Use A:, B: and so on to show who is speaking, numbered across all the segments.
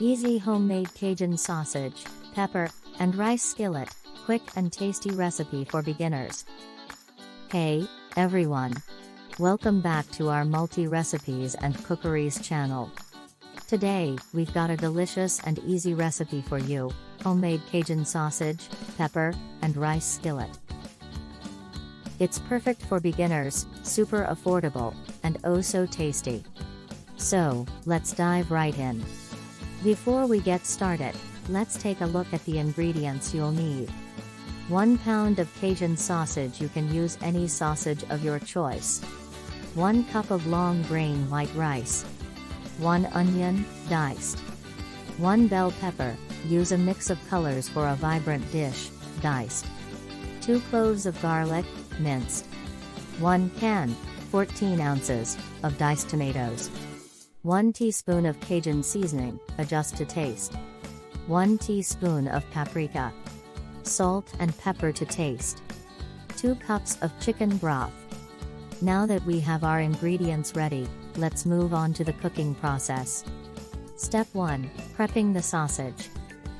A: Easy homemade Cajun sausage, pepper, and rice skillet, quick and tasty recipe for beginners. Hey, everyone! Welcome back to our multi-recipes and cookeries channel. Today, we've got a delicious and easy recipe for you, homemade Cajun sausage, pepper, and rice skillet. It's perfect for beginners, super affordable, and oh so tasty. So, let's dive right in. Before we get started, let's take a look at the ingredients you'll need. 1 pound of Cajun sausage. You can use any sausage of your choice. 1 cup of long grain white rice. 1 onion, diced. 1 bell pepper, use a mix of colors for a vibrant dish, diced. 2 cloves of garlic, minced. 1 can, 14 ounces, of diced tomatoes. 1 teaspoon of Cajun seasoning, adjust to taste. 1 teaspoon of paprika. Salt and pepper to taste. 2 cups of chicken broth. Now that we have our ingredients ready, let's move on to the cooking process. Step 1. Prepping the sausage.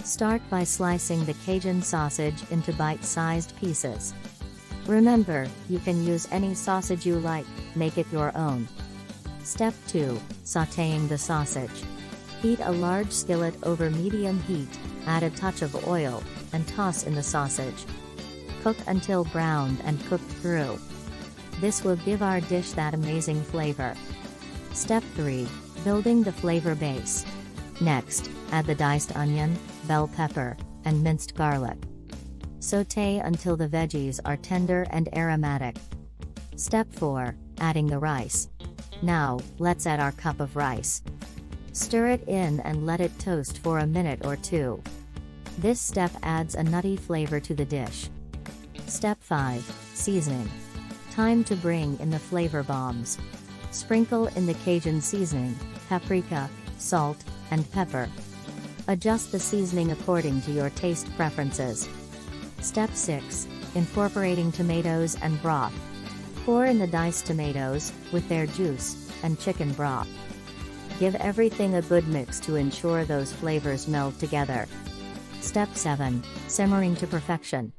A: Start by slicing the Cajun sausage into bite-sized pieces. Remember, you can use any sausage you like, make it your own. Step 2. Sautéing the sausage. Heat a large skillet over medium heat, add a touch of oil, and toss in the sausage. Cook until browned and cooked through. This will give our dish that amazing flavor. Step 3. Building the flavor base. Next, add the diced onion, bell pepper, and minced garlic. Sauté until the veggies are tender and aromatic. Step 4. Adding the rice. Now, let's add our cup of rice. Stir it in and let it toast for a minute or two. This step adds a nutty flavor to the dish. Step 5. Seasoning. Time to bring in the flavor bombs. Sprinkle in the Cajun seasoning, paprika, salt, and pepper. Adjust the seasoning according to your taste preferences. Step 6. Incorporating tomatoes and broth. Pour in the diced tomatoes, with their juice, and chicken broth. Give everything a good mix to ensure those flavors meld together. Step 7. Simmering to perfection.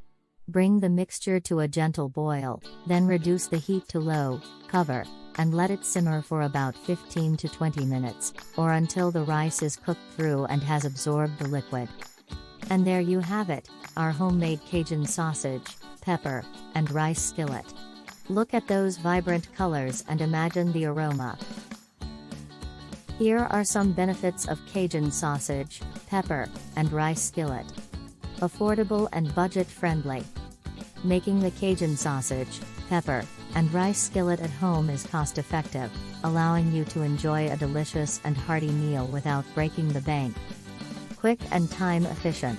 A: Bring the mixture to a gentle boil, then reduce the heat to low, cover, and let it simmer for about 15 to 20 minutes, or until the rice is cooked through and has absorbed the liquid. And there you have it, our homemade Cajun sausage, pepper, and rice skillet. Look at those vibrant colors and imagine the aroma. Here are some benefits of Cajun sausage, pepper, and rice skillet. Affordable and budget-friendly. Making the Cajun sausage, pepper, and rice skillet at home is cost-effective, allowing you to enjoy a delicious and hearty meal without breaking the bank. Quick and time-efficient.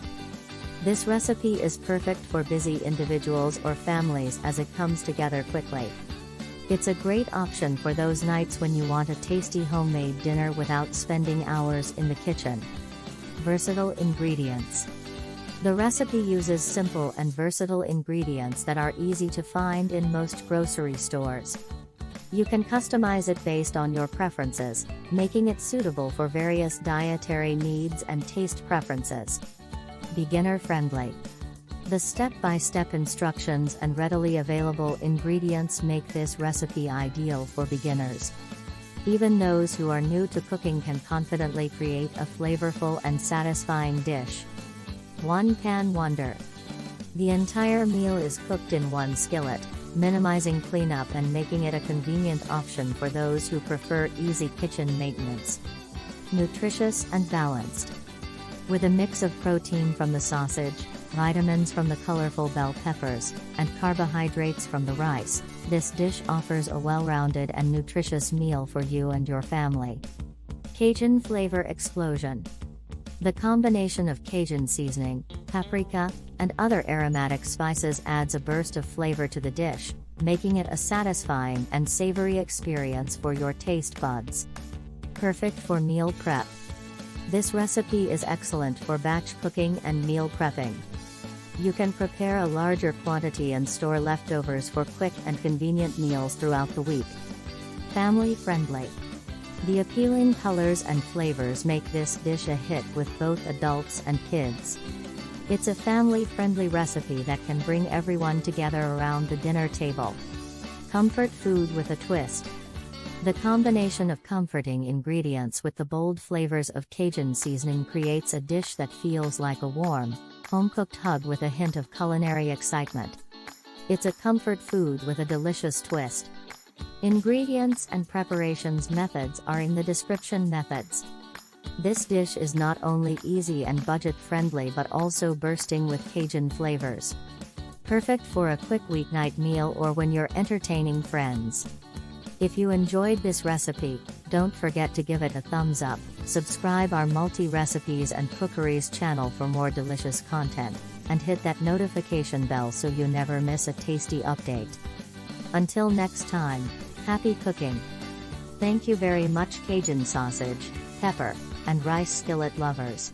A: This recipe is perfect for busy individuals or families as it comes together quickly. It's a great option for those nights when you want a tasty homemade dinner without spending hours in the kitchen. Versatile ingredients. The recipe uses simple and versatile ingredients that are easy to find in most grocery stores. You can customize it based on your preferences, making it suitable for various dietary needs and taste preferences. Beginner-friendly. The step-by-step instructions and readily available ingredients make this recipe ideal for beginners. Even those who are new to cooking can confidently create a flavorful and satisfying dish. One pan wonder. The entire meal is cooked in one skillet, minimizing cleanup and making it a convenient option for those who prefer easy kitchen maintenance. Nutritious and balanced. With a mix of protein from the sausage, vitamins from the colorful bell peppers, and carbohydrates from the rice, this dish offers a well-rounded and nutritious meal for you and your family. Cajun flavor explosion. The combination of Cajun seasoning, paprika, and other aromatic spices adds a burst of flavor to the dish, making it a satisfying and savory experience for your taste buds. Perfect for meal prep. This recipe is excellent for batch cooking and meal prepping. You can prepare a larger quantity and store leftovers for quick and convenient meals throughout the week. Family friendly. The appealing colors and flavors make this dish a hit with both adults and kids. It's a family-friendly recipe that can bring everyone together around the dinner table. Comfort food with a twist. The combination of comforting ingredients with the bold flavors of Cajun seasoning creates a dish that feels like a warm, home-cooked hug with a hint of culinary excitement. It's a comfort food with a delicious twist. Ingredients and preparations methods are in the description methods. This dish is not only easy and budget-friendly but also bursting with Cajun flavors. Perfect for a quick weeknight meal or when you're entertaining friends. If you enjoyed this recipe, don't forget to give it a thumbs up, subscribe our multi-recipes and cookeries channel for more delicious content, and hit that notification bell so you never miss a tasty update. Until next time, happy cooking! Thank you very much Cajun sausage, pepper, and rice skillet lovers.